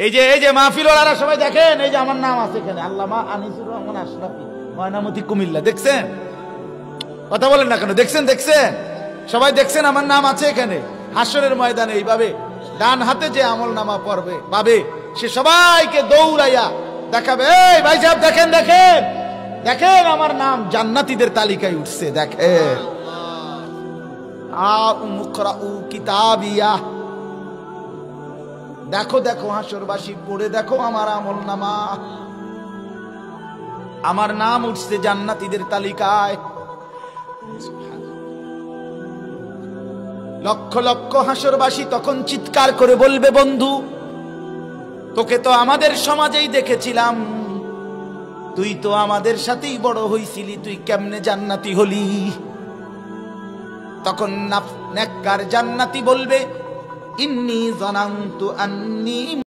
এই যে মাহফিল ওয়ালারা সবাই দেখেন, এই যে আমার নাম আছে এখানে, আল্লামা আনিসুর রহমান আশরাফি, ময়নামতি, কুমিল্লা। দেখছেন? কথা বলেন না কেন? দেখছেন? সবাই দেখছেন আমার নাম আছে এখানে। হাসরের ময়দানে এইভাবে ডান হাতে যে আমলনামা পড়বে পাবে, সে সবাইকে দৌড়াইয়া দেখাবে, এই ভাই সাহেব দেখেন আমার নাম জান্নাতীদের তালিকায় উঠছে, দেখেন। কিতাবিয়া, দেখো হাসরবাসী, পড়ে দেখো আমার আমলনামা, আমার নাম উঠছে জান্নাতীদের তালিকায়। লক্ষ লক্ষ হাসরবাসী তখন চিৎকার করে বলবে, বন্ধু তোকে তো আমাদের সমাজেই দেখেছিলাম, তুই তো আমাদের সাথেই বড় হইছিলি, তুই কেমনে জান্নাতি হলি? তখন নেককার জান্নাতি বলবে, ইন্নী জানান্তু আন্নী